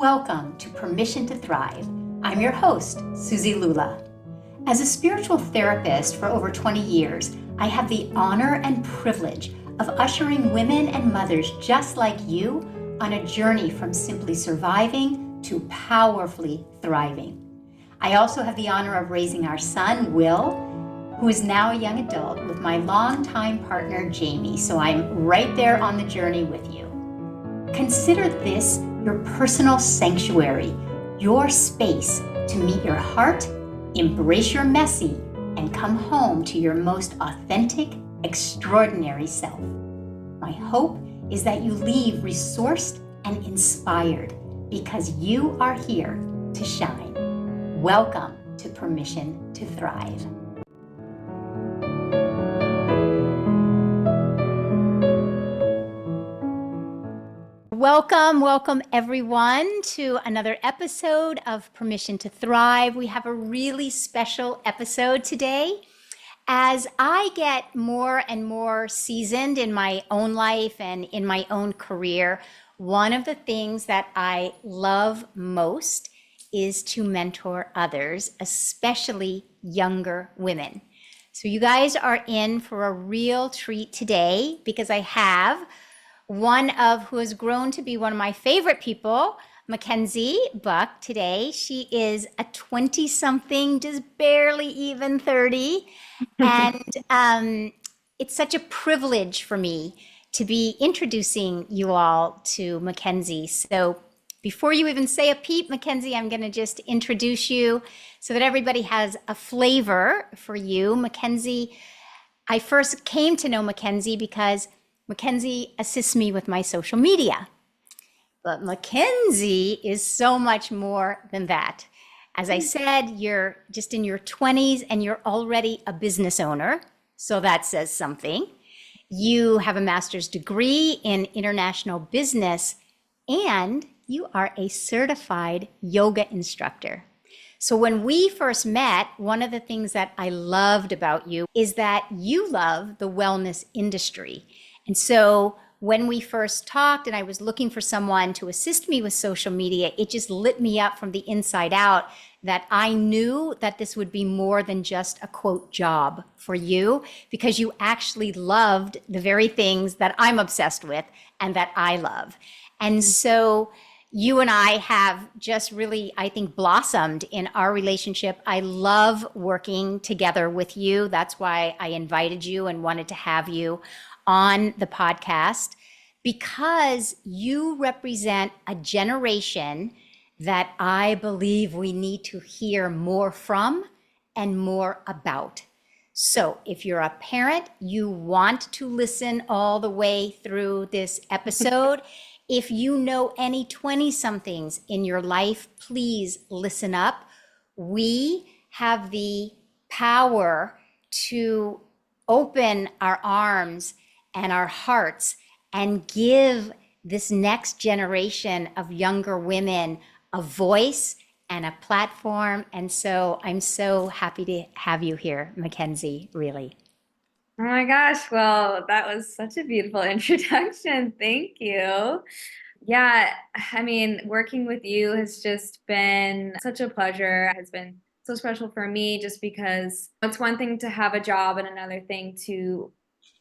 Welcome to Permission to Thrive. I'm your host, Suzi Lula. As a spiritual therapist for over 20 years, I have the honor and privilege of ushering women and mothers just like you on a journey from simply surviving to powerfully thriving. I also have the honor of raising our son, Will, who is now a young adult, with my longtime partner, Jamie, so I'm right there on the journey with you. Consider this your personal sanctuary, your space to meet your heart, embrace your messy, and come home to your most authentic, extraordinary self. My hope is that you leave resourced and inspired because you are here to shine. Welcome to Permission to Thrive. Welcome everyone to another episode of Permission to Thrive. We have a really special episode today. As I get more and more seasoned in my own life and in my own career, one of the things that I love most is to mentor others, especially younger women. So you guys are in for a real treat today because I have one of who has grown to be one of my favorite people, Mackenzie Buck, today. She is a 20-something, just barely even 30. And it's such a privilege for me to be introducing you all to Mackenzie. So before you even say a peep, Mackenzie, I'm going to just introduce you so that everybody has a flavor for you. Mackenzie, I first came to know Mackenzie because Mackenzie assists me with my social media. But Mackenzie is so much more than that. As I said, you're just in your 20s and you're already a business owner. So that says something. You have a master's degree in international business and you are a certified yoga instructor. So when we first met, one of the things that I loved about you is that you love the wellness industry. And so when we first talked and I was looking for someone to assist me with social media, it just lit me up from the inside out that I knew that this would be more than just a quote job for you because you actually loved the very things that I'm obsessed with and that I love. And so you and I have just really, I think, blossomed in our relationship. I love working together with you. That's why I invited you and wanted to have you on the podcast, because you represent a generation that I believe we need to hear more from and more about. So if you're a parent, you want to listen all the way through this episode. If you know any 20-somethings in your life, please listen up. We have the power to open our arms and our hearts and give this next generation of younger women a voice and a platform. And so I'm so happy to have you here, Mackenzie, really. Oh my gosh, well, that was such a beautiful introduction. Thank you. Yeah, I mean, working with you has just been such a pleasure. It has been so special for me just because it's one thing to have a job and another thing to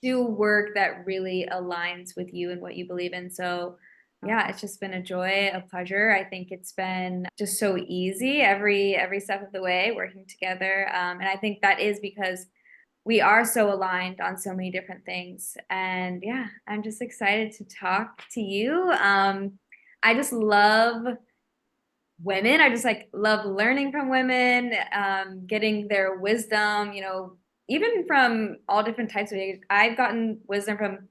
do work that really aligns with you and what you believe in. So yeah, it's just been a joy, a pleasure. I think it's been just so easy every step of the way working together. And I think that is because we are so aligned on so many different things. And yeah, I'm just excited to talk to you. I just love women. I just love learning from women, getting their wisdom, even from all different types of age. I've gotten wisdom from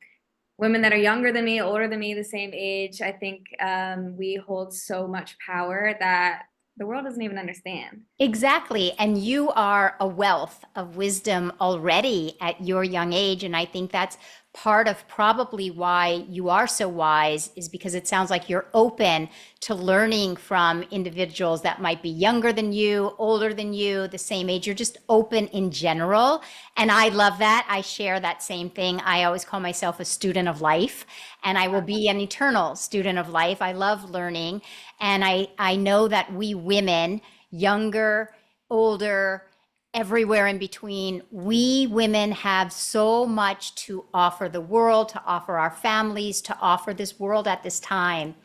women that are younger than me, older than me, the same age. I think we hold so much power that the world doesn't even understand. Exactly. And you are a wealth of wisdom already at your young age. And I think that's part of probably why you are so wise, is because it sounds like you're open to learning from individuals that might be younger than you, older than you, the same age. You're just open in general. And I love that. I share that same thing. I always call myself a student of life, and I will be an eternal student of life. I love learning. And I know that we women, younger, older, everywhere in between. We women have so much to offer the world, to offer our families, to offer this world at this time.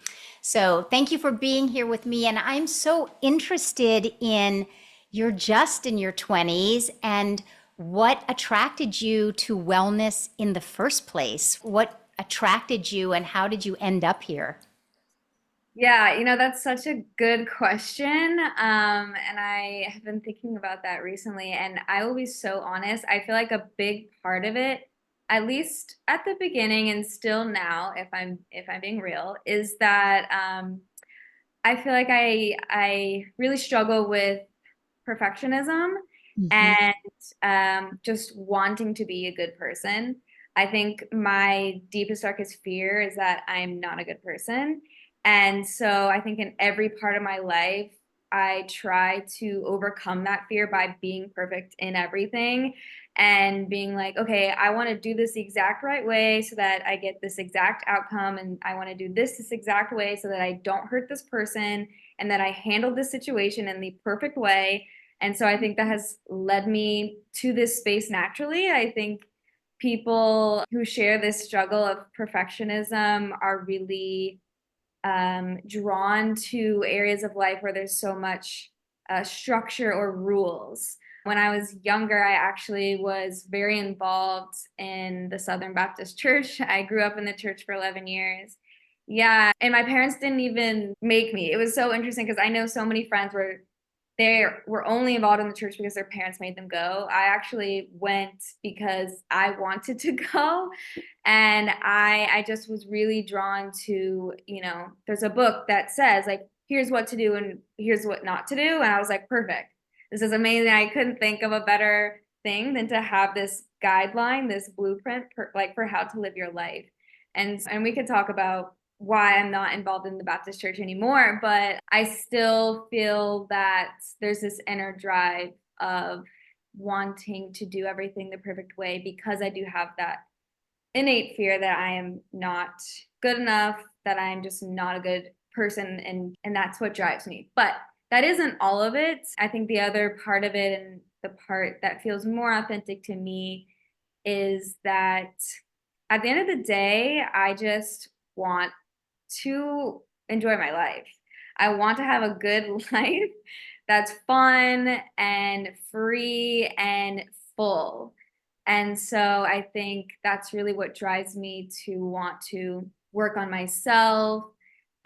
So thank you for being here with me. And I'm so interested in, you're just in your 20s, and what attracted you to wellness in the first place? What attracted you and how did you end up here? Yeah, that's such a good question. And I have been thinking about that recently, and I will be so honest. I feel like a big part of it, at least at the beginning and still now, if I'm being real, is that I feel like I really struggle with perfectionism Mhm. and just wanting to be a good person. I think my deepest, darkest fear is that I'm not a good person. And so I think in every part of my life, I try to overcome that fear by being perfect in everything and being like, okay, I want to do this the exact right way so that I get this exact outcome. And I want to do this exact way so that I don't hurt this person and that I handle this situation in the perfect way. And so I think that has led me to this space naturally. I think people who share this struggle of perfectionism are really drawn to areas of life where there's so much structure or rules. When I was younger, I actually was very involved in the Southern Baptist Church. I grew up in the church for 11 years. Yeah, and my parents didn't even make me. It was so interesting because I know so many friends where they were only involved in the church because their parents made them go. I actually went because I wanted to go, and I just was really drawn to, there's a book that says like here's what to do and here's what not to do, and I was like, perfect. This is amazing. I couldn't think of a better thing than to have this guideline, this blueprint for how to live your life. And we could talk about why I'm not involved in the Baptist church anymore, but I still feel that there's this inner drive of wanting to do everything the perfect way because I do have that innate fear that I am not good enough, that I'm just not a good person, and that's what drives me. But that isn't all of it. I think the other part of it, and the part that feels more authentic to me, is that at the end of the day, I just want to enjoy my life. I want to have a good life that's fun and free and full. And so I think that's really what drives me to want to work on myself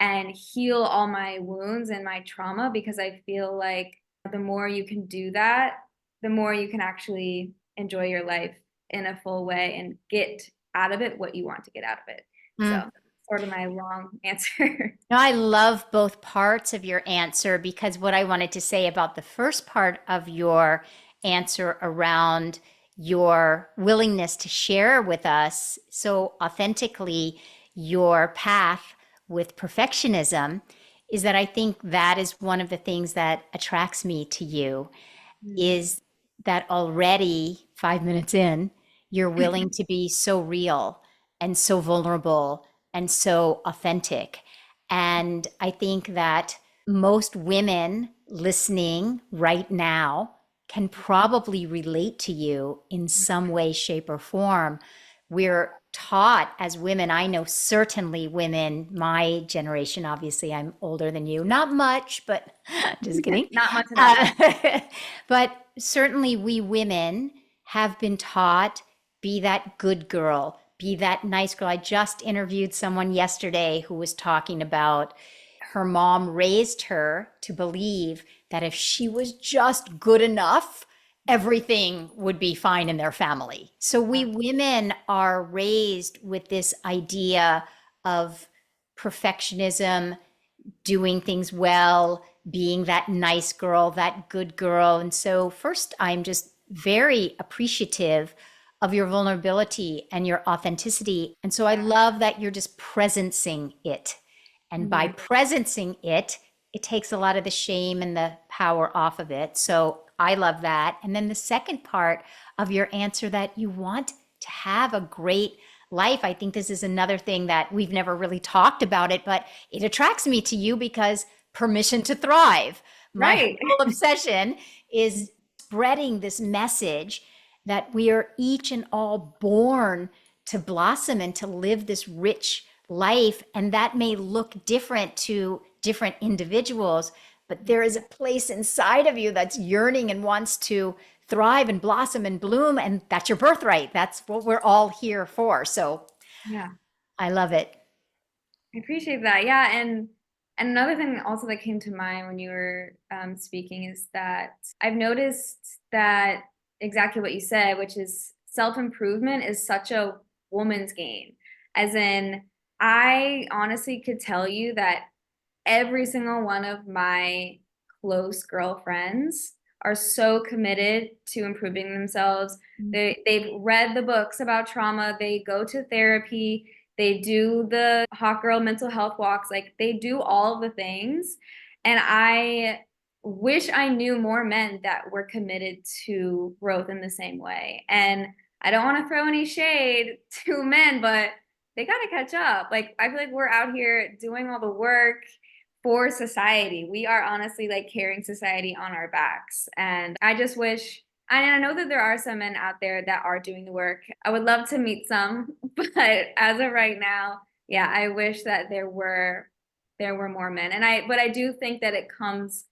and heal all my wounds and my trauma, because I feel like the more you can do that, the more you can actually enjoy your life in a full way and get out of it what you want to get out of it. So, sort of my long answer. No, I love both parts of your answer, because what I wanted to say about the first part of your answer around your willingness to share with us so authentically your path with perfectionism is that I think that is one of the things that attracts me to you, is that already 5 minutes in, you're willing to be so real and so vulnerable and so authentic. And I think that most women listening right now can probably relate to you in some way, shape, or form. We're taught as women, I know certainly women, my generation, obviously, I'm older than you, not much, but just kidding. Not much at all. Uh, but certainly, we women have been taught, be that good girl, be that nice girl. I just interviewed someone yesterday who was talking about her mom raised her to believe that if she was just good enough, everything would be fine in their family. So we women are raised with this idea of perfectionism, doing things well, being that nice girl, that good girl. And so, first, I'm just very appreciative of your vulnerability and your authenticity. And so, I love that you're just presencing it. And by Mhm. presencing it, it takes a lot of the shame and the power off of it. So, I love that. And then the second part of your answer, that you want to have a great life. I think this is another thing that we've never really talked about it, but it attracts me to you because permission to thrive. My Right. whole obsession is spreading this message that we are each and all born to blossom and to live this rich life. And that may look different to different individuals, but there is a place inside of you that's yearning and wants to thrive and blossom and bloom. And that's your birthright. That's what we're all here for. So Yeah. I love it. I appreciate that. Yeah, and another thing also that came to mind when you were speaking is that I've noticed that exactly what you said, which is self-improvement is such a woman's game. As in, I honestly could tell you that every single one of my close girlfriends are so committed to improving themselves. They've read the books about trauma, they go to therapy, they do the hot girl mental health walks, like they do all the things. And I wish I knew more men that were committed to growth in the same way. And I don't want to throw any shade to men, but they got to catch up. Like I feel like we're out here doing all the work for society. We are honestly like carrying society on our backs. And I just wish, and I know that there are some men out there that are doing the work. I would love to meet some, but as of right now, yeah, I wish that there were more men. But I do think that it comes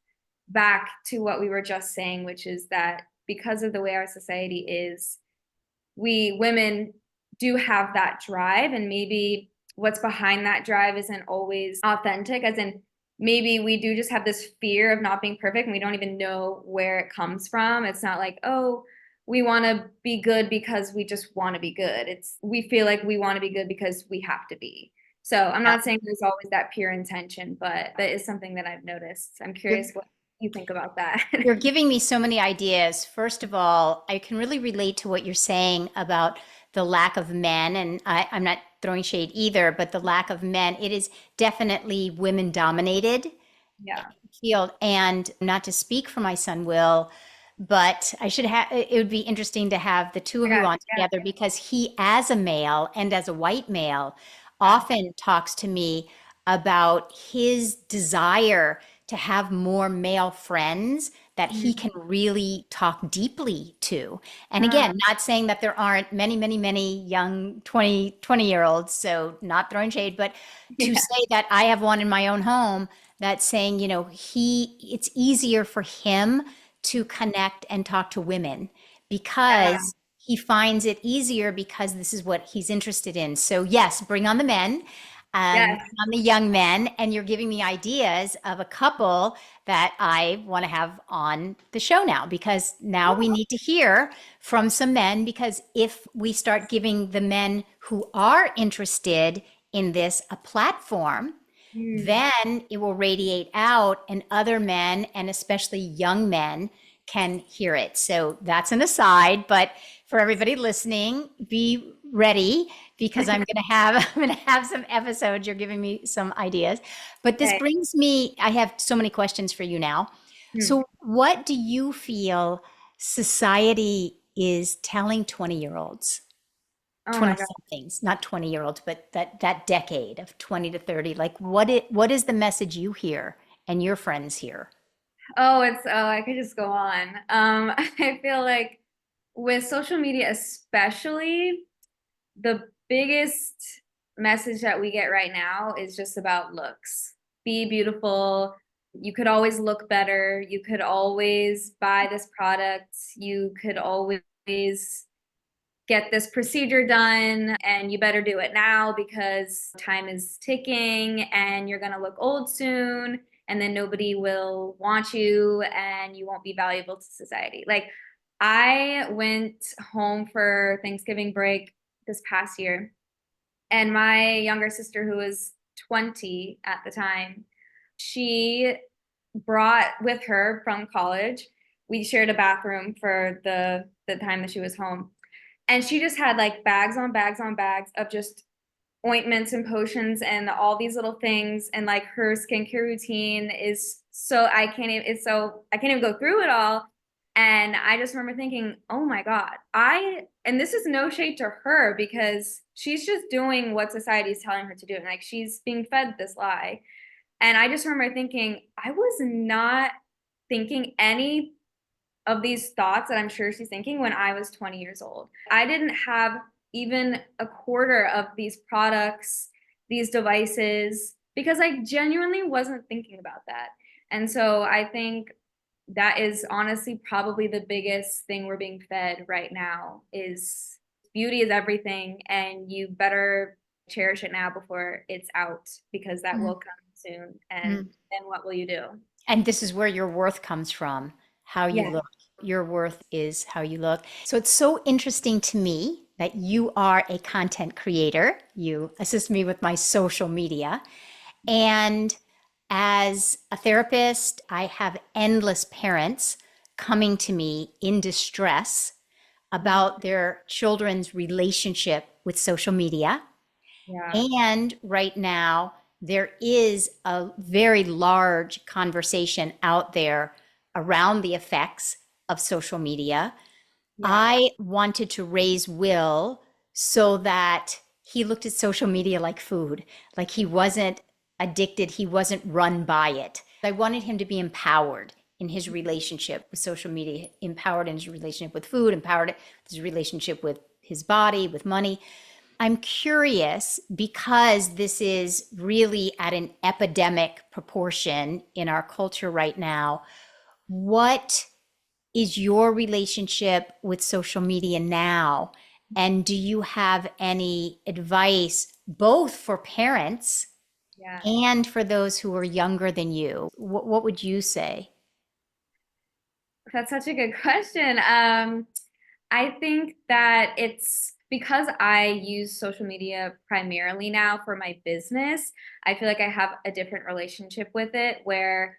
back to what we were just saying, which is that because of the way our society is, we women do have that drive, and maybe what's behind that drive isn't always authentic, as in maybe we do just have this fear of not being perfect and we don't even know where it comes from. It's not like, oh, we want to be good because we just want to be good. It's we feel like we want to be good because we have to be. So I'm Yeah. not saying there's always that pure intention, but that is something that I've noticed. I'm You're, curious what you think about that. you're giving me so many ideas. First of all, I can really relate to what you're saying about the lack of men. And I'm not throwing shade either, but the lack of men, it is definitely women dominated Yeah. field. And not to speak for my son, Will, but I should have, it would be interesting to have the two Oh of my you gosh. on Yeah. together because he, as a male and as a white male, Yeah. often talks to me about his desire to have more male friends that he Mhm. can really talk deeply to. And Uh, again, not saying that there aren't many, many, many young 20 year olds, so not throwing shade, but to yeah. say that I have one in my own home that's saying, it's easier for him to connect and talk to women Yeah. because he finds it easier because this is what he's interested in. So yes, bring on the men, Yes. bring on the young men, and you're giving me ideas of a couple that I want to have on the show now because now we need to hear from some men because if we start giving the men who are interested in this a platform, Mm. then it will radiate out and other men and especially young men can hear it. So that's an aside, but for everybody listening, be ready because I'm going to have some episodes. You're giving me some ideas. But this Okay. brings me, I have so many questions for you now. Hmm. So what do you feel society is telling 20-year-olds? Oh 20 my God. somethings, not 20-year-olds, but that decade of 20 to 30. Like what is the message you hear and your friends hear? I could just go on. I feel like with social media, especially, the biggest message that we get right now is just about looks. Be beautiful. You could always look better. You could always buy this product. You could always get this procedure done and you better do it now because time is ticking and you're going to look old soon and then nobody will want you and you won't be valuable to society. Like I went home for Thanksgiving break this past year and my younger sister who was 20 at the time, she brought with her from college. We shared a bathroom for the time that she was home. And she just had like bags on bags on bags of just ointments and potions and all these little things. And like her skincare routine is so I can't even go through it all. And I just remember thinking, oh my God, and this is no shade to her because she's just doing what society is telling her to do. And like she's being fed this lie. And I just remember thinking, I was not thinking any of these thoughts that I'm sure she's thinking when I was 20 years old. I didn't have even a quarter of these products, these devices, because I genuinely wasn't thinking about that. And so I think that is honestly probably the biggest thing we're being fed right now is beauty is everything and you better cherish it now before it's out because that will come soon. And Mm. then what will you do? And this is where your worth comes from, how you Yeah. look. Your worth is how you look. So it's so interesting to me that you are a content creator. You assist me with my social media. And as a therapist, I have endless parents coming to me in distress about their children's relationship with social media. Yeah. And right now, there is a very large conversation out there around the effects of social media. Yeah. I wanted to raise Will so that he looked at social media like food, like he wasn't addicted, he wasn't run by it. I wanted him to be empowered in his relationship with social media, empowered in his relationship with food, empowered in his relationship with his body, with money. I'm curious because this is really at an epidemic proportion in our culture right now. What is your relationship with social media now? And do you have any advice both for parents Yeah. and for those who are younger than you? What would you say? That's such a good question. I think that it's because I use social media primarily now for my business. I feel like I have a different relationship with it where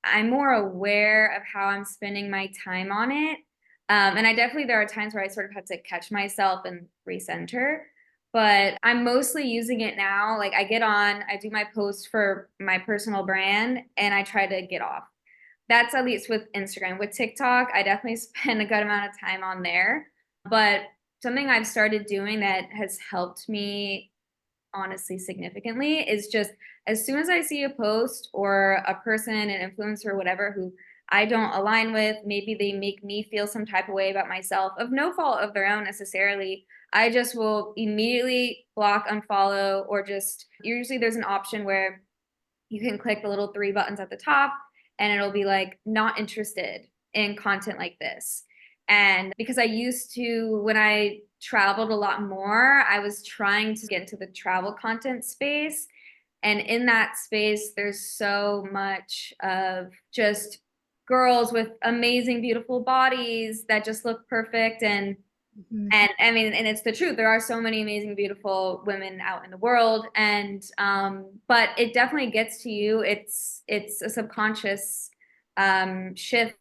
I'm more aware of how I'm spending my time on it. And I definitely, there are times where I sort of have to catch myself and recenter. But I'm mostly using it now. Like I get on, I do my post for my personal brand, and I try to get off. That's at least with Instagram. With TikTok, I definitely spend a good amount of time on there. But something I've started doing that has helped me honestly significantly is just as soon as I see a post or a person, an influencer, or whatever who I don't align with, maybe they make me feel some type of way about myself of no fault of their own necessarily. I just will immediately block, unfollow, or just usually there's an option where you can click the little three buttons at the top and it'll be like not interested in content like this. And because I used to, when I traveled a lot more, I was trying to get into the travel content space. And in that space, there's so much of just girls with amazing, beautiful bodies that just look perfect Mhm. and I mean, and it's the truth. There are so many amazing, beautiful women out in the world, and but it definitely gets to you. It's a subconscious shift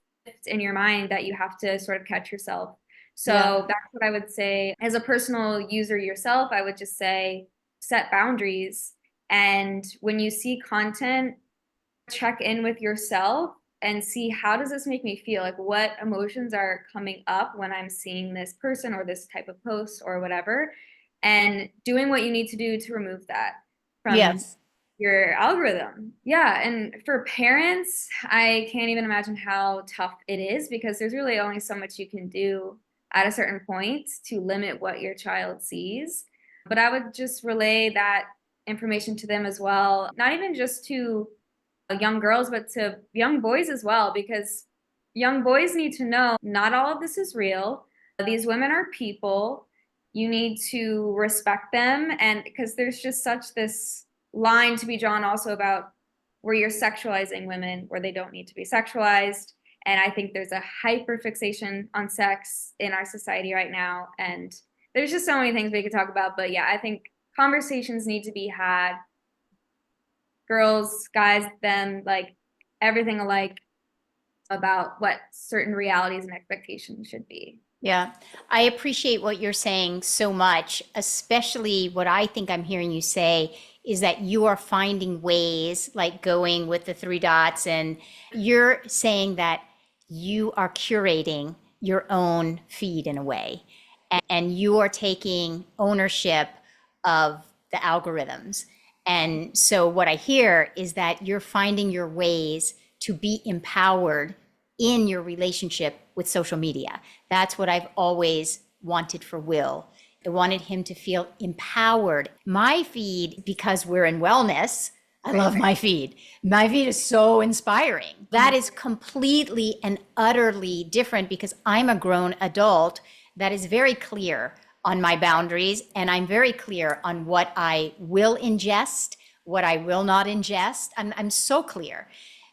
in your mind that you have to sort of catch yourself. Yeah. So that's what I would say. As a personal user yourself, I would just say set boundaries. And when you see content, check in with yourself and see how does this make me feel, like what emotions are coming up when I'm seeing this person or this type of post or whatever, and doing what you need to do to remove that from Yes. your algorithm. Yeah, and for parents, I can't even imagine how tough it is because there's really only so much you can do at a certain point to limit what your child sees. But I would just relay that information to them as well, not even just to young girls, but to young boys as well, because young boys need to know not all of this is real. These women are people. You need to respect them. And because there's just such this line to be drawn also about where you're sexualizing women where they don't need to be sexualized. And I think there's a hyper fixation on sex in our society right now. And there's just so many things we could talk about. But yeah, I think conversations need to be had, girls, guys, them, like everything alike about what certain realities and expectations should be. Yeah, I appreciate what you're saying so much, especially what I think I'm hearing you say is that you are finding ways, like going with the three dots, and you're saying that you are curating your own feed in a way, and you are taking ownership of the algorithms. And so, what I hear is that you're finding your ways to be empowered in your relationship with social media. That's what I've always wanted for Will. I wanted him to feel empowered. My feed, because we're in wellness, I love my feed. My feed is so inspiring. That is completely and utterly different because I'm a grown adult that is very clear on my boundaries, and I'm very clear on what I will ingest, what I will not ingest. I'm so clear.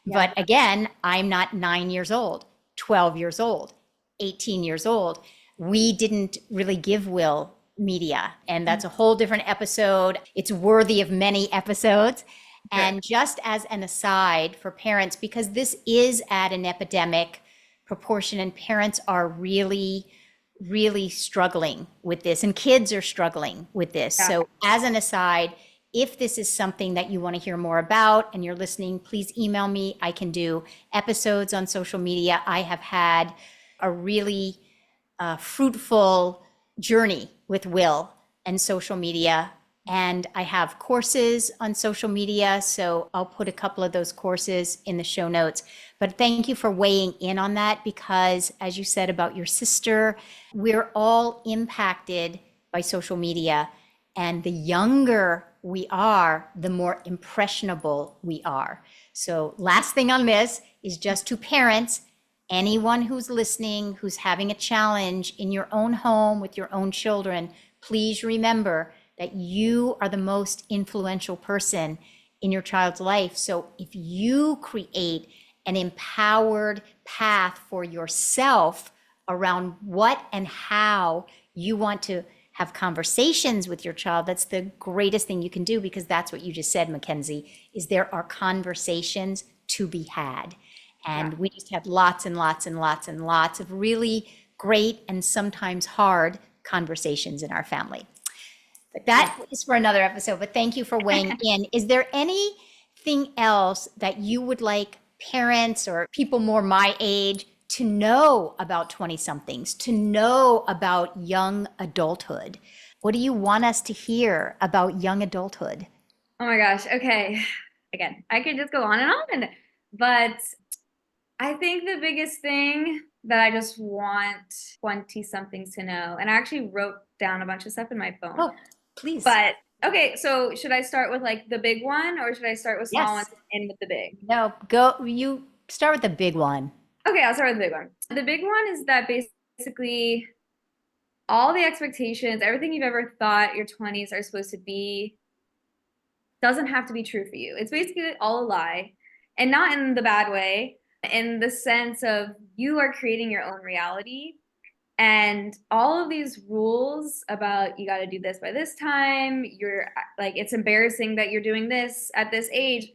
Yeah. But again, I'm not 9 years old, 12 years old, 18 years old. We didn't really give Will media, and that's a whole different episode. It's worthy of many episodes. Sure. And just as an aside for parents, because this is at an epidemic proportion, and parents are really, really struggling with this, and kids are struggling with this. Yeah. So, as an aside, if this is something that you want to hear more about and you're listening, please email me. I can do episodes on social media. I have had a really fruitful journey with Will and social media. And I have courses on social media. So I'll put a couple of those courses in the show notes. But thank you for weighing in on that because, as you said about your sister, we're all impacted by social media. And the younger we are, the more impressionable we are. So, last thing on this is just to parents, anyone who's listening, who's having a challenge in your own home with your own children, please remember that you are the most influential person in your child's life. So, if you create an empowered path for yourself around what and how you want to have conversations with your child, that's the greatest thing you can do because that's what you just said, Mackenzie, is there are conversations to be had. And we just had lots and lots and lots and lots of really great and sometimes hard conversations in our family. But that is for another episode, but thank you for weighing in. Is there anything else that you would like parents or people more my age to know about 20 somethings, to know about young adulthood? What do you want us to hear about young adulthood? Oh my gosh. Okay. Again, I could just go on, but I think the biggest thing that I just want 20 somethings to know, and I actually wrote down a bunch of stuff in my phone. Oh, please. But okay, so should I start with like the big one or should I start with small Yes. ones and end with the big? No, go, you start with the big one. Okay, I'll start with the big one. The big one is that basically all the expectations, everything you've ever thought your 20s are supposed to be, doesn't have to be true for you. It's basically all a lie, and not in the bad way, in the sense of you are creating your own reality. And all of these rules about you got to do this by this time, you're like, it's embarrassing that you're doing this at this age.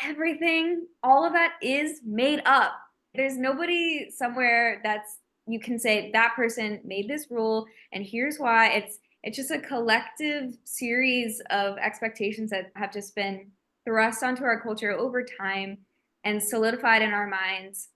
Everything, all of that is made up. There's nobody somewhere that's you can say that person made this rule and here's why. It's just a collective series of expectations that have just been thrust onto our culture over time and solidified in our minds.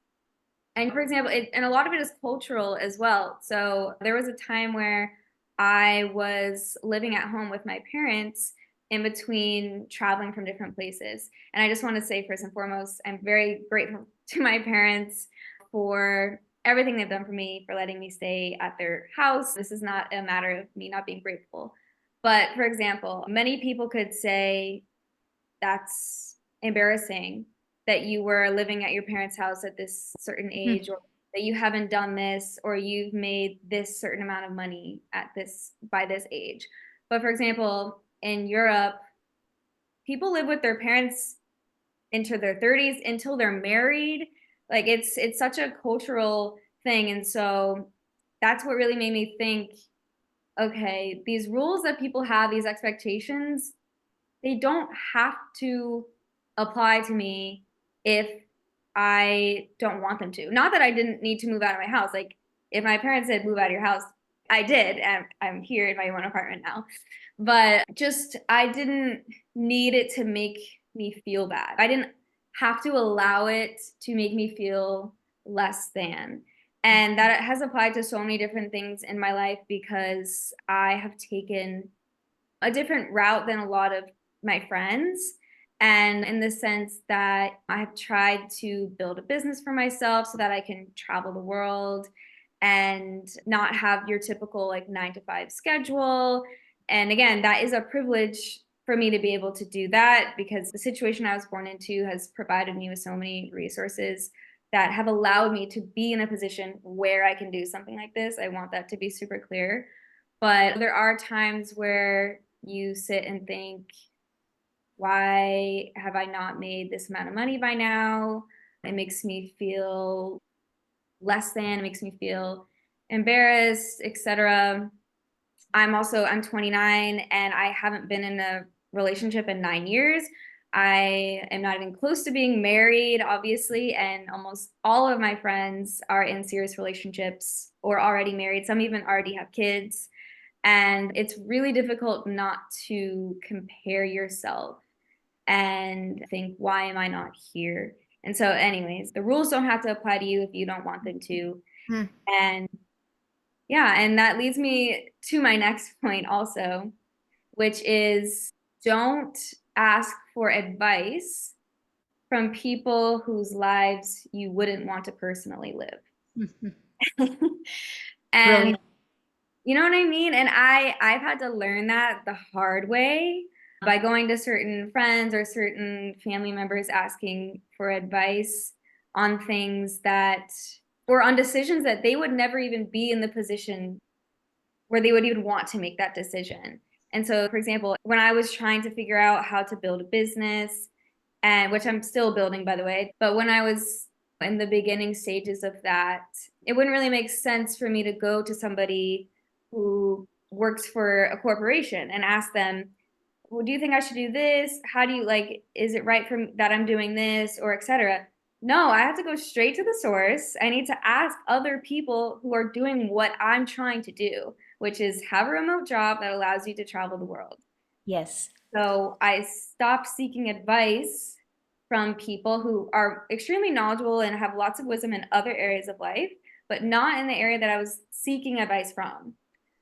And for example, and a lot of it is cultural as well. So there was a time where I was living at home with my parents in between traveling from different places. And I just want to say, first and foremost, I'm very grateful to my parents for everything they've done for me, for letting me stay at their house. This is not a matter of me not being grateful. But for example, many people could say that's embarrassing that you were living at your parents' house at this certain age, or that you haven't done this, or you've made this certain amount of money at this by this age. But for example, in Europe, people live with their parents into their 30s until they're married. Like it's such a cultural thing. And so that's what really made me think, okay, these rules that people have, these expectations, they don't have to apply to me if I don't want them to. Not that I didn't need to move out of my house. Like if my parents said move out of your house, I did, and I'm here in my own apartment now. But just I didn't need it to make me feel bad. I didn't have to allow it to make me feel less than. And that has applied to so many different things in my life because I have taken a different route than a lot of my friends. And in the sense that I have tried to build a business for myself so that I can travel the world and not have your typical like 9 to 5 schedule. And again, that is a privilege for me to be able to do that because the situation I was born into has provided me with so many resources that have allowed me to be in a position where I can do something like this. I want that to be super clear. But there are times where you sit and think, why have I not made this amount of money by now? It makes me feel less than, it makes me feel embarrassed, etc. I'm 29 and I haven't been in a relationship in 9 years. I am not even close to being married, obviously, and almost all of my friends are in serious relationships or already married. Some even already have kids. And it's really difficult not to compare yourself and think, why am I not here? And so, anyways, the rules don't have to apply to you if you don't want them to. Hmm. And yeah, and that leads me to my next point also, which is don't ask for advice from people whose lives you wouldn't want to personally live. And Brilliant. you know what I mean? And I've had to learn that the hard way by going to certain friends or certain family members asking for advice on things that or on decisions that they would never even be in the position where they would even want to make that decision. And so, for example, when I was trying to figure out how to build a business, and which I'm still building, by the way, but when I was in the beginning stages of that, it wouldn't really make sense for me to go to somebody who works for a corporation and ask them, well, do you think I should do this? How do you like, is it right for that I'm doing this or etc.? No, I have to go straight to the source. I need to ask other people who are doing what I'm trying to do, which is have a remote job that allows you to travel the world. Yes. So I stopped seeking advice from people who are extremely knowledgeable and have lots of wisdom in other areas of life, but not in the area that I was seeking advice from. Um,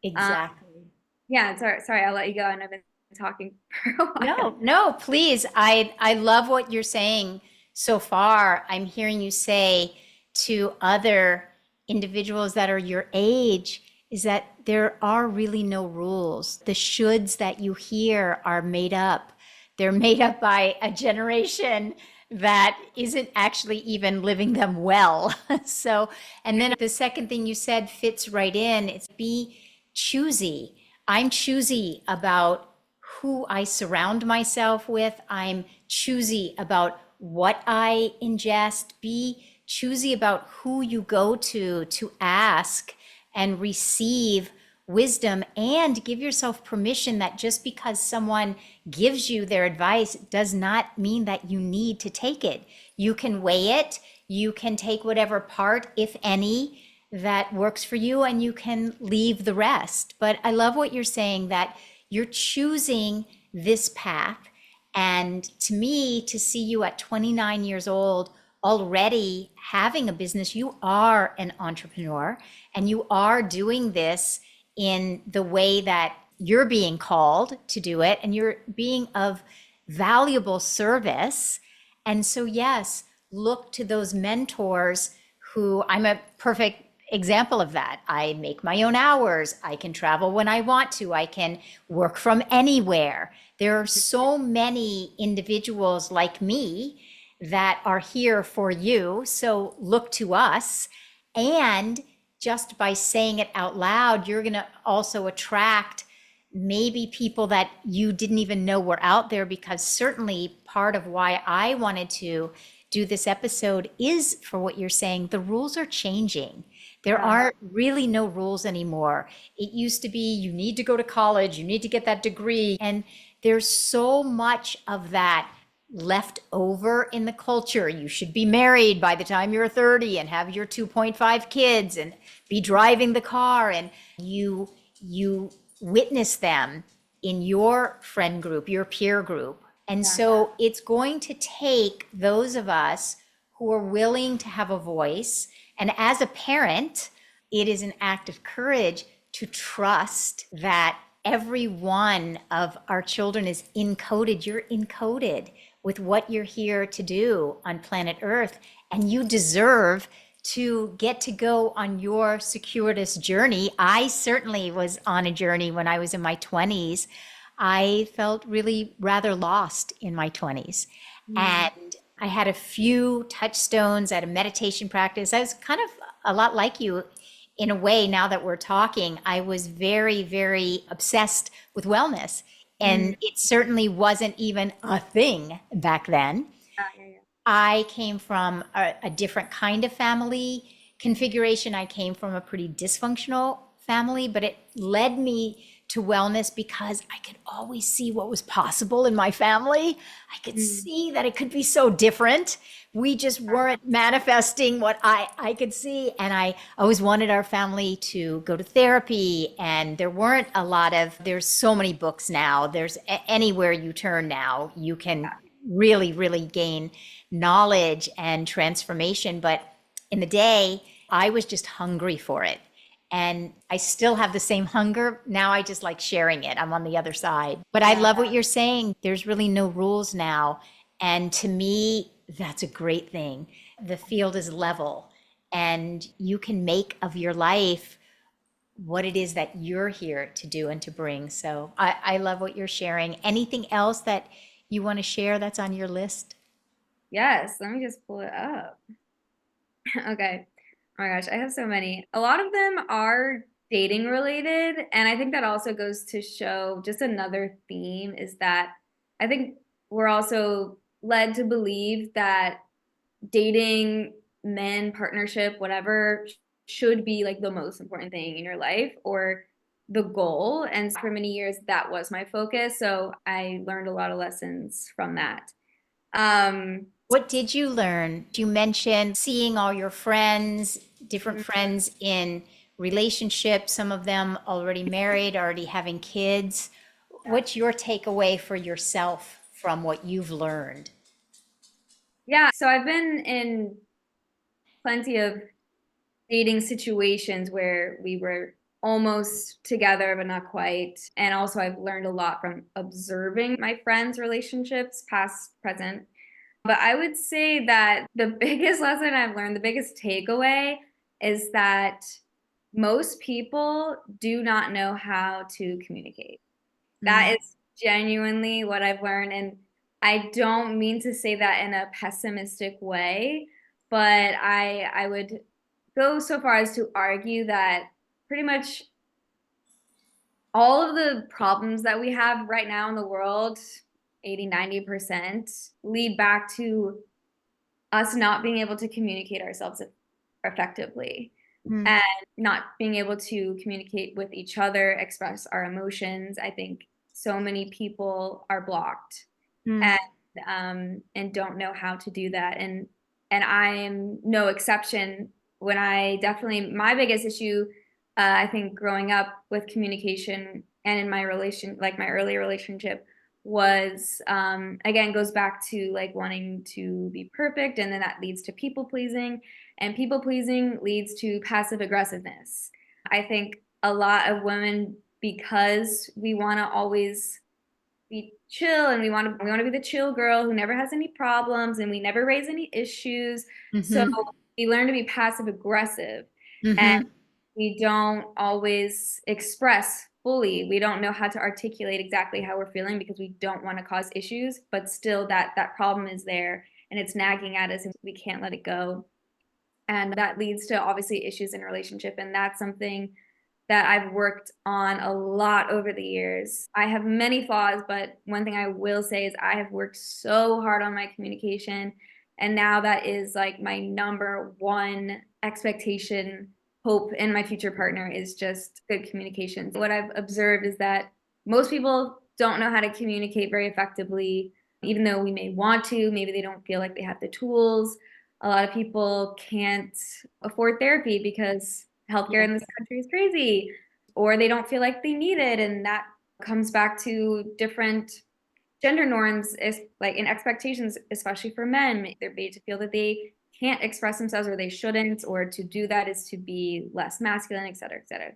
Exactly. yeah, sorry, I'll let you go. And I've been talking for a while. No, no, please. I love what you're saying so far. I'm hearing you say to other individuals that are your age is that there are really no rules. The shoulds that you hear are made up. They're made up by a generation that isn't actually even living them well. So, and then the second thing you said fits right in. It's be choosy. I'm choosy about who I surround myself with. I'm choosy about what I ingest. Be choosy about who you go to ask and receive wisdom, and give yourself permission that just because someone gives you their advice does not mean that you need to take it. You can weigh it. You can take whatever part, if any, that works for you, and you can leave the rest. But I love what you're saying, that you're choosing this path. And to me, to see you at 29 years old already having a business, you are an entrepreneur and you are doing this in the way that you're being called to do it, and you're being of valuable service. And so, yes, look to those mentors who I'm a perfect example of that. I make my own hours. I can travel when I want to. I can work from anywhere. There are so many individuals like me that are here for you. So look to us. And just by saying it out loud, you're going to also attract maybe people that you didn't even know were out there, because certainly part of why I wanted to do this episode is for what you're saying. The rules are changing. There Yeah. aren't really no rules anymore. It used to be you need to go to college, you need to get that degree. And there's so much of that left over in the culture. You should be married by the time you're 30 and have your 2.5 kids and be driving the car, and you witness them in your friend group, your peer group. And Yeah. so it's going to take those of us who are willing to have a voice. And as a parent, it is an act of courage to trust that every one of our children is encoded. You're encoded with what you're here to do on planet Earth, and you deserve to get to go on your circuitous journey. I certainly was on a journey when I was in my 20s. I felt really rather lost in my 20s. Mm. And I had a few touchstones at a meditation practice. I was kind of a lot like you in a way. Now that we're talking, I was very, very obsessed with wellness. Mm. And it certainly wasn't even a thing back then. Yeah, yeah, yeah. I came from a different kind of family configuration. I came from a pretty dysfunctional family, but it led me to wellness because I could always see what was possible in my family. I could Mm. see that it could be so different. We just weren't manifesting what I could see. And I always wanted our family to go to therapy. And there weren't a lot of, there's so many books now. There's anywhere you turn now, you can really, really gain knowledge and transformation. But in the day, I was just hungry for it. And I still have the same hunger. Now I just like sharing it. I'm on the other side. But I Yeah. love what you're saying. There's really no rules now. And to me, that's a great thing. The field is level, and you can make of your life what it is that you're here to do and to bring. So I love what you're sharing. Anything else that you want to share that's on your list? Yes, let me just pull it up. Okay. Oh my gosh, I have so many. A lot of them are dating related. And I think that also goes to show just another theme is that I think we're also led to believe that dating, men, partnership, whatever, should be like the most important thing in your life or the goal. And for many years, that was my focus. So I learned a lot of lessons from that. Um, What did you learn? You mentioned seeing all your friends, different friends in relationships, some of them already married, already having kids. What's your takeaway for yourself from what you've learned? yeah, so I've been in plenty of dating situations where we were almost together, but not quite. And also, I've learned a lot from observing my friends' relationships, past, present. But I would say that the biggest lesson I've learned, the biggest takeaway is that most people do not know how to communicate. Mm, That is genuinely what I've learned. And I don't mean to say that in a pessimistic way, but I would go so far as to argue that pretty much all of the problems that we have right now in the world, 80, 90%, lead back to us not being able to communicate ourselves effectively mm, and not being able to communicate with each other, express our emotions. I think so many people are blocked mm, and don't know how to do that. And I am no exception. When I definitely my biggest issue, I think growing up with communication and in my relation, like my early relationship, was again goes back to like wanting to be perfect, and then that leads to people pleasing, and people pleasing leads to passive aggressiveness. I think a lot of women, because we want to always be chill and we want to be the chill girl who never has any problems and we never raise any issues. So mm-hmm, we learn to be passive aggressive and mm-hmm, we don't always express fully. We don't know how to articulate exactly how we're feeling because we don't want to cause issues, but still that problem is there and it's nagging at us and we can't let it go. And that leads to obviously issues in a relationship, and that's something that I've worked on a lot over the years. I have many flaws, but one thing I will say is I have worked so hard on my communication. And now that is like my number one expectation, hope in my future partner is just good communication. What I've observed is that most people don't know how to communicate very effectively. Even though we may want to, maybe they don't feel like they have the tools. A lot of people can't afford therapy because healthcare Yeah. in this country is crazy, or they don't feel like they need it. And that comes back to different gender norms, is like in expectations, especially for men. They're made to feel that they can't express themselves or they shouldn't, or to do that is to be less masculine, et cetera, et cetera.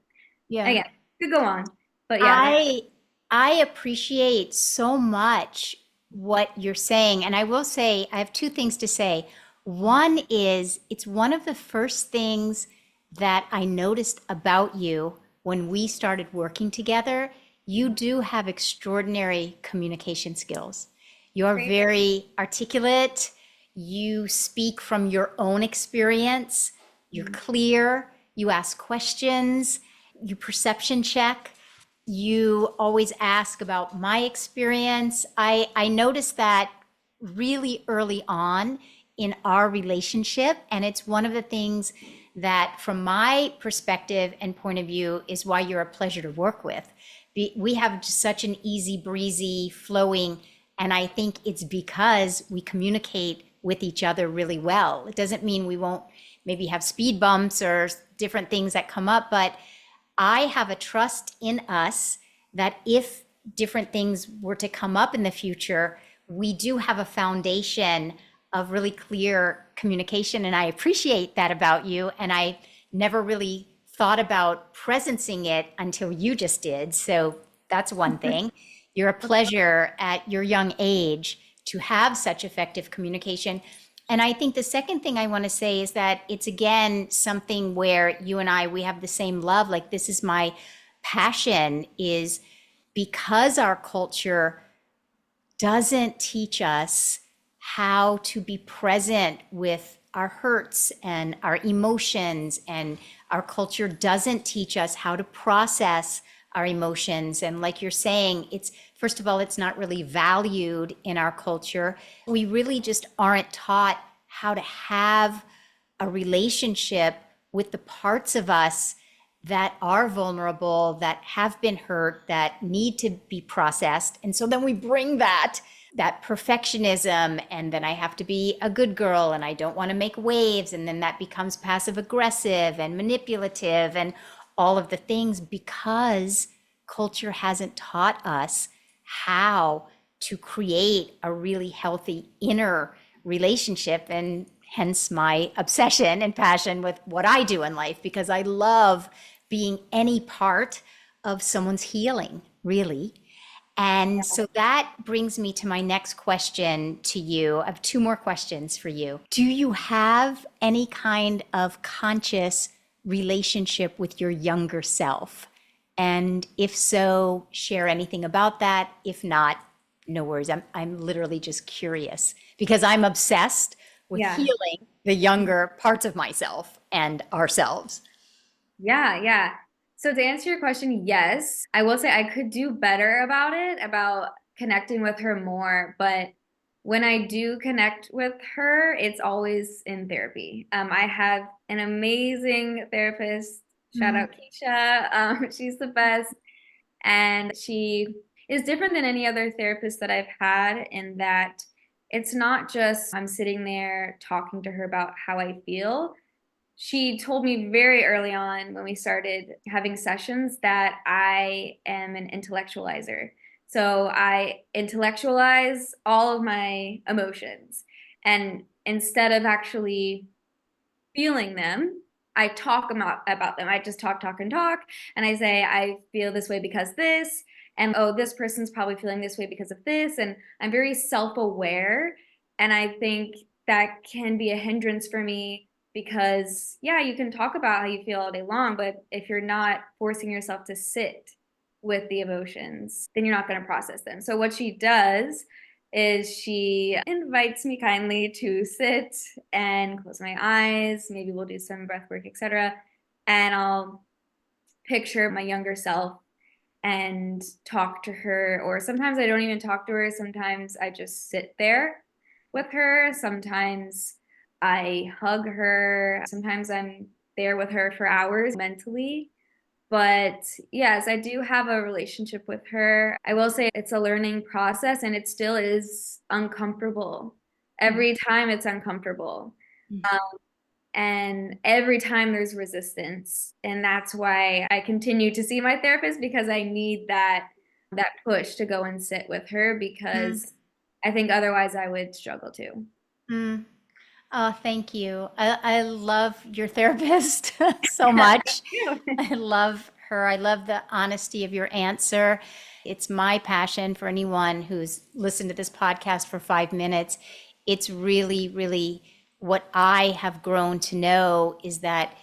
Yeah. Again, could go on, but yeah, that's I I appreciate so much what you're saying. And I will say, I have two things to say. One is it's one of the first things that I noticed about you when we started working together. You do have extraordinary communication skills. You're great. very articulate. You speak from your own experience. You're clear. You ask questions. You perception check. You always ask about my experience. I noticed that really early on in our relationship. And it's one of the things that, from my perspective and point of view, is why you're a pleasure to work with. We have just such an easy breezy flowing. And I think it's because we communicate with each other really well. It doesn't mean we won't maybe have speed bumps or different things that come up, but I have a trust in us that if different things were to come up in the future, we do have a foundation of really clear communication. And I appreciate that about you. And I never really thought about presencing it until you just did. So that's one thing. You're a pleasure at your young age to have such effective communication. And I think the second thing I want to say is that it's again something where you and I, we have the same love. Like, this is my passion, is because our culture doesn't teach us how to be present with our hurts and our emotions, and our culture doesn't teach us how to process our emotions. And like you're saying, it's, first of all, it's not really valued in our culture. We really just aren't taught how to have a relationship with the parts of us that are vulnerable, that have been hurt, that need to be processed. And so then we bring that perfectionism, and then I have to be a good girl and I don't want to make waves, and then that becomes passive aggressive and manipulative and all of the things, because culture hasn't taught us how to create a really healthy inner relationship. And hence my obsession and passion with what I do in life, because I love being any part of someone's healing, really. And so that brings me to my next question to you. I have two more questions for you. Do you have any kind of conscious relationship with your younger self? And if so, share anything about that. If not, no worries. I'm literally just curious because I'm obsessed with Yeah. healing the younger parts of myself and ourselves. Yeah, yeah. So to answer your question, yes, I will say I could do better about it, about connecting with her more. But when I do connect with her, it's always in therapy. I have an amazing therapist. Shout Mm, out Keisha. She's the best. And she is different than any other therapist that I've had, in that it's not just I'm sitting there talking to her about how I feel. She told me very early on when we started having sessions that I am an intellectualizer. So I intellectualize all of my emotions. And instead of actually feeling them, I talk about them. I just talk, talk, and talk. And I say, I feel this way because this. And oh, this person's probably feeling this way because of this. And I'm very self aware. And I think that can be a hindrance for me because, yeah, you can talk about how you feel all day long. But if you're not forcing yourself to sit with the emotions, then you're not going to process them. So, what she does is she invites me kindly to sit and close my eyes. Maybe we'll do some breath work, etc. And I'll picture my younger self and talk to her. Or sometimes I don't even talk to her. Sometimes I just sit there with her. Sometimes I hug her. Sometimes I'm there with her for hours mentally. But yes, I do have a relationship with her. I will say it's a learning process and it still is uncomfortable. Mm, Every time it's uncomfortable. mm, And every time there's resistance. And that's why I continue to see my therapist because I need that push to go and sit with her mm, because I think otherwise I would struggle too. mm. Oh, thank you. I love your therapist so much. I love her. I love the honesty of your answer. It's my passion for anyone who's listened to this podcast for 5 minutes. It's really, really what I have grown to know is that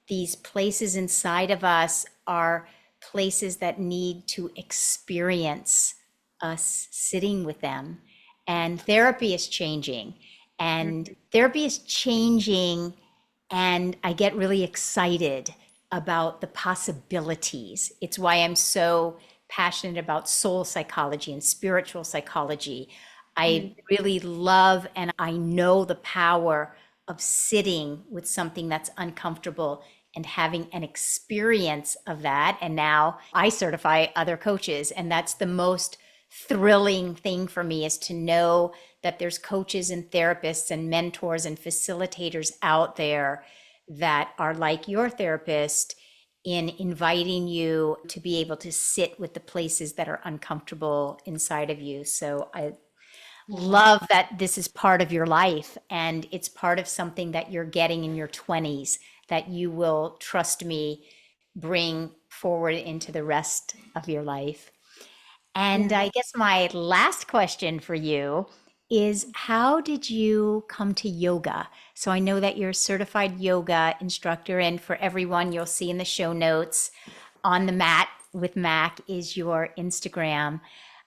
these places inside of us are places that need to experience us sitting with them. And therapy is changing. And therapy is changing and I get really excited about the possibilities. It's why I'm so passionate about soul psychology and spiritual psychology. I Mhm. really love and I know the power of sitting with something that's uncomfortable and having an experience of that. And now I certify other coaches, and that's the most thrilling thing for me is to know that there's coaches and therapists and mentors and facilitators out there that are like your therapist in inviting you to be able to sit with the places that are uncomfortable inside of you. So I love that this is part of your life and it's part of something that you're getting in your 20s that you will, trust me, bring forward into the rest of your life. And Yeah. I guess my last question for you is how did you come to yoga? So I know that you're a certified yoga instructor, and for everyone, you'll see in the show notes on the mat with Mac is your Instagram.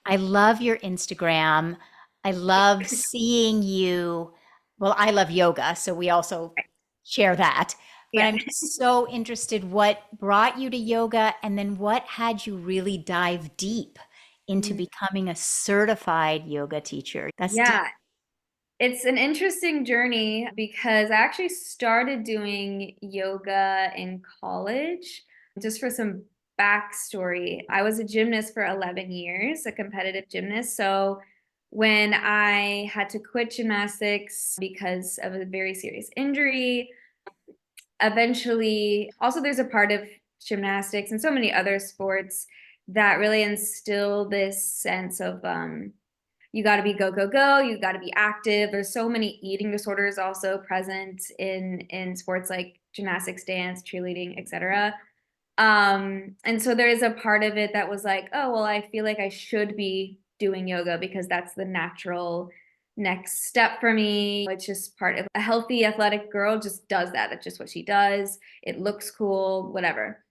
I love your Instagram. I love seeing you. Well, I love yoga, so we also share that. But Yeah. I'm just so interested what brought you to yoga and then what had you really dive deep into becoming a certified yoga teacher. That's deep. Yeah. It's an interesting journey because I actually started doing yoga in college. Just for some backstory, I was a gymnast for 11 years, a competitive gymnast. So when I had to quit gymnastics because of a very serious injury, eventually, also, there's a part of gymnastics and so many other sports that really instill this sense of you got to be go go go, you got to be active. There's so many eating disorders also present in sports like gymnastics, dance, cheerleading, etc. And so there is a part of it that was like, oh well, I feel like I should be doing yoga because that's the natural next step for me. It's just part of a healthy athletic girl just does that. That's just what she does. It looks cool, whatever.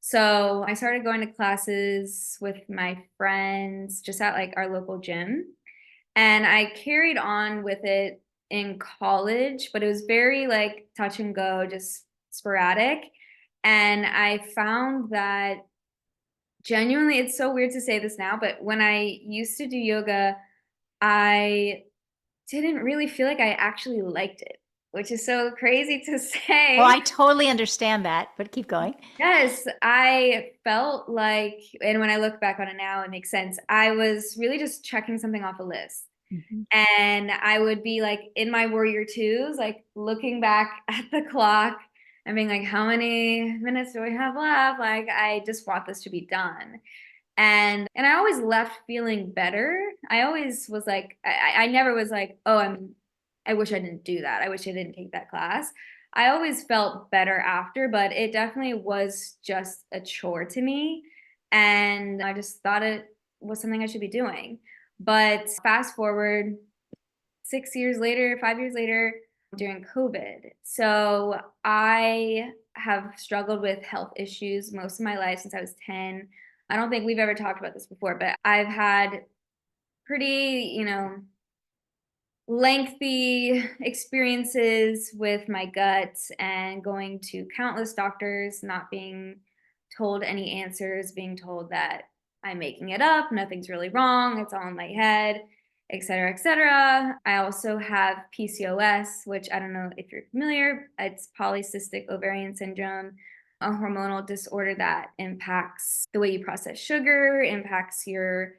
So I started going to classes with my friends just at like our local gym. And I carried on with it in college, but it was very like touch and go, just sporadic. And I found that genuinely, it's so weird to say this now, but when I used to do yoga, I didn't really feel like I actually liked it, which is so crazy to Oh, say. I totally understand that, but keep going. Yes, I felt like, and when I look back on it now, it makes sense. I was really just checking something off a list. Mhm. And I would be like in my warrior twos, like looking back at the clock and being like, how many minutes do we have left? Like, I just want this to be done. And I always left feeling better. I always was like, I never was like, oh, I wish I didn't do that. I wish I didn't take that class. I always felt better after, but it definitely was just a chore to me. And I just thought it was something I should be doing. But fast forward 6 years later, 5 years later, during COVID. So I have struggled with health issues most of my life since I was 10. I don't think we've ever talked about this before, but I've had pretty, lengthy experiences with my gut and going to countless doctors, not being told any answers, being told that I'm making it up, nothing's really wrong, it's all in my head, et cetera, et cetera. I also have PCOS, which I don't know if you're familiar, it's polycystic ovarian syndrome. a hormonal disorder that impacts the way you process sugar, impacts your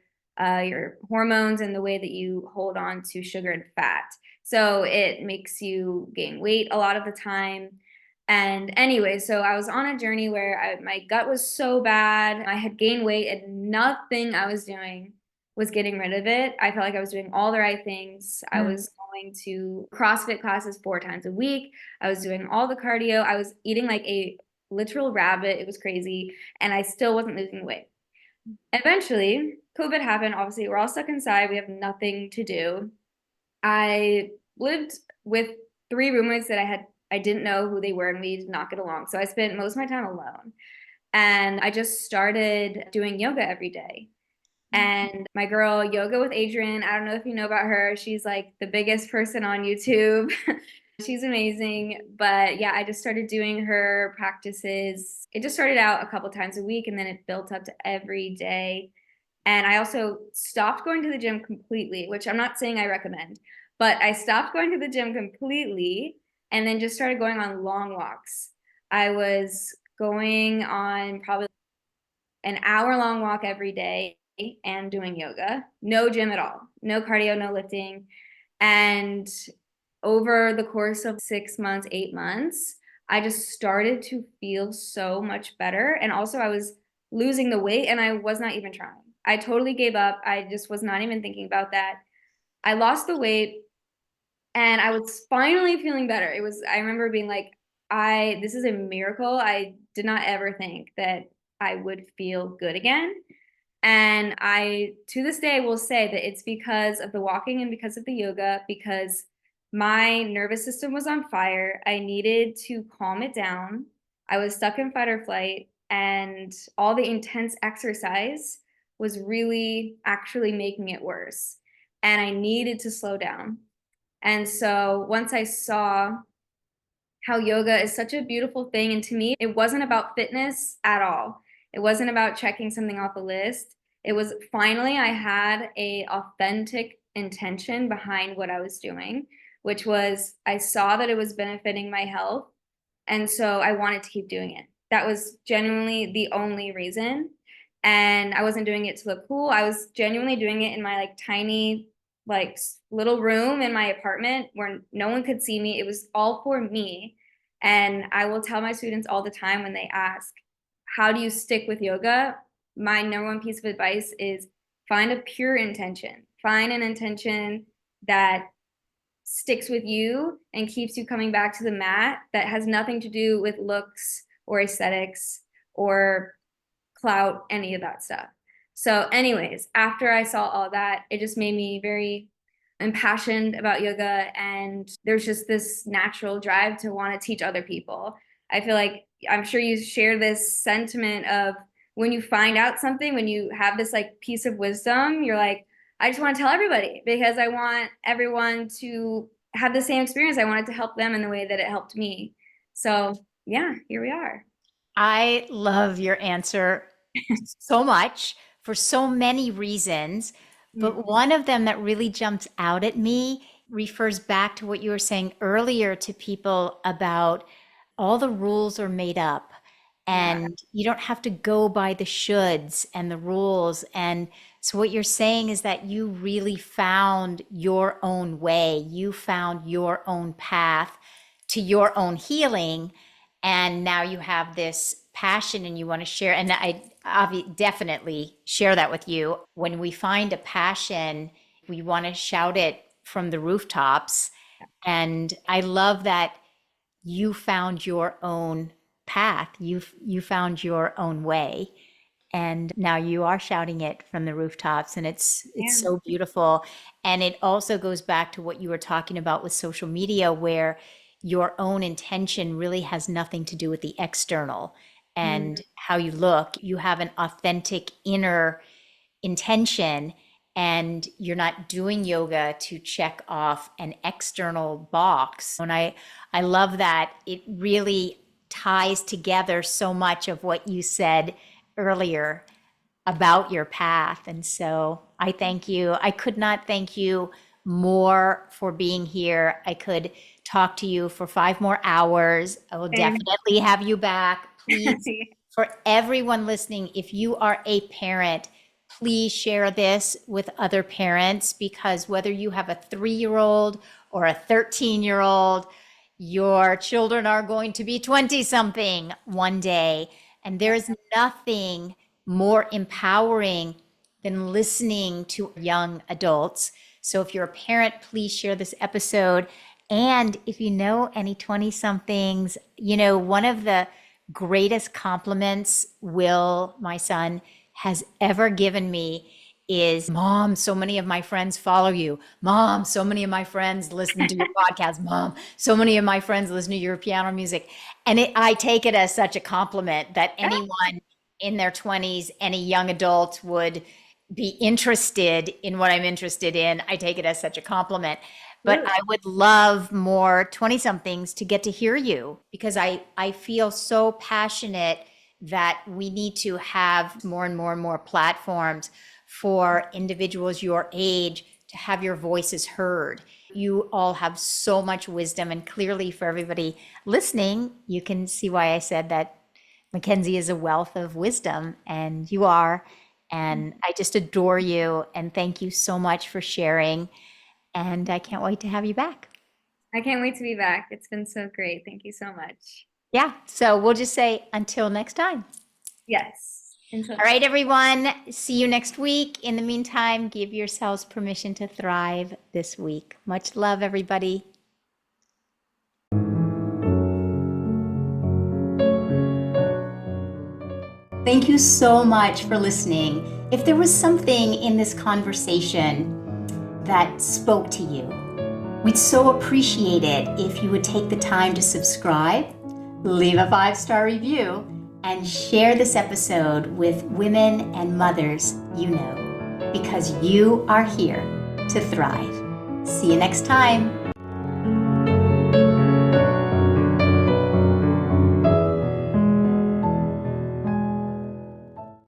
hormones and the way that you hold on to sugar and fat. So it makes you gain weight a lot of the time. And anyway, so I was on a journey where my gut was so bad. I had gained weight and nothing I was doing was getting rid of it. I felt like I was doing all the right things. I Mm. was going to CrossFit classes 4 times a week. I was doing all the cardio. I was eating like a literal rabbit. It was crazy. And I still wasn't losing weight. Eventually, COVID happened. Obviously, we're all stuck inside. We have nothing to do. I lived with 3 roommates that I didn't know who they were, and we did not get along. So I spent most of my time alone. And I just started doing yoga every day. And my girl, Yoga with Adrienne, I don't know if you know about her. She's like the biggest person on YouTube. She's amazing. But yeah, I just started doing her practices. It just started out a couple times a week and then it built up to every day. And I also stopped going to the gym completely, which I'm not saying I recommend, but I stopped going to the gym completely and then just started going on long walks. I was going on probably an hour-long walk every day and doing yoga. No gym at all. No cardio, no lifting. And over the course of 6 months, 8 months, I just started to feel so much better. And also, I was losing the weight and I was not even trying. I totally gave up. I just was not even thinking about that. I lost the weight and I was finally feeling better. I remember being like, this is a miracle. I did not ever think that I would feel good again. And I, to this day, will say that it's because of the walking and because of the yoga, because my nervous system was on fire. I needed to calm it down. I was stuck in fight or flight, and all the intense exercise was really actually making it worse. And I needed to slow down. And so once I saw how yoga is such a beautiful thing. And to me, it wasn't about fitness at all. It wasn't about checking something off a list. It was finally I had a authentic intention behind what I was doing, which was I saw that it was benefiting my health. And so I wanted to keep doing it. That was genuinely the only reason. And I wasn't doing it to look cool. I was genuinely doing it in my like tiny like little room in my apartment where no one could see me. It was all for me. And I will tell my students all the time when they ask, how do you stick with yoga? My number one piece of advice is find a pure intention. Find an intention that sticks with you and keeps you coming back to the mat that has nothing to do with looks or aesthetics or clout, any of that stuff. So, anyways, after I saw all that, it just made me very impassioned about yoga. And there's just this natural drive to want to teach other people. I feel like I'm sure you share this sentiment of when you find out something, when you have this like piece of wisdom, you're like, I just want to tell everybody because I want everyone to have the same experience. I wanted to help them in the way that it helped me. So, yeah, here we are. I love your answer so much for so many reasons. But Mm, one of them that really jumps out at me refers back to what you were saying earlier to people about all the rules are made up yeah. and you don't have to go by the shoulds and the rules. And so what you're saying is that you really found your own way, you found your own path to your own healing. And now you have this passion and you want to share. And definitely share that with you. When we find a passion, we want to shout it from the rooftops. And I love that you found your own path. You found your own way. And now you are shouting it from the rooftops and it's Yeah. so beautiful. And it also goes back to what you were talking about with social media where your own intention really has nothing to do with the external and Mm, how you look. You have an authentic inner intention and you're not doing yoga to check off an external box. And I love that it really ties together so much of what you said earlier about your path. And so I thank you. I could not thank you more for being here. I could talk to you for 5 more hours. I will and definitely have you back. please, for everyone listening, if you are a parent, please share this with other parents, because whether you have a 3-year-old or a 13-year-old, your children are going to be 20-something one day. And there's nothing more empowering than listening to young adults. So if you're a parent, please share this episode. And if you know any 20-somethings, one of the greatest compliments Will, my son, has ever given me is, Mom, so many of my friends follow you. Mom, so many of my friends listen to your podcast. Mom, so many of my friends listen to your piano music. And I take it as such a compliment that anyone in their 20s, any young adult would be interested in what I'm interested in. I take it as such a compliment. But I would love more 20-somethings to get to hear you, because I feel so passionate that we need to have more and more and more platforms for individuals your age to have your voices heard. You all have so much wisdom, and clearly for everybody listening, you can see why I said that Mackenzie is a wealth of wisdom, and you are. And I just adore you, and thank you so much for sharing. And I can't wait to have you back. I can't wait to be back. It's been so great. Thank you so much. Yeah. So we'll just say until next time. Yes. All right, everyone. See you next week. In the meantime, give yourselves permission to thrive this week. Much love, everybody. Thank you so much for listening. If there was something in this conversation that spoke to you, we'd so appreciate it if you would take the time to subscribe, leave a 5-star review, and share this episode with women and mothers you know, because you are here to thrive. See you next time.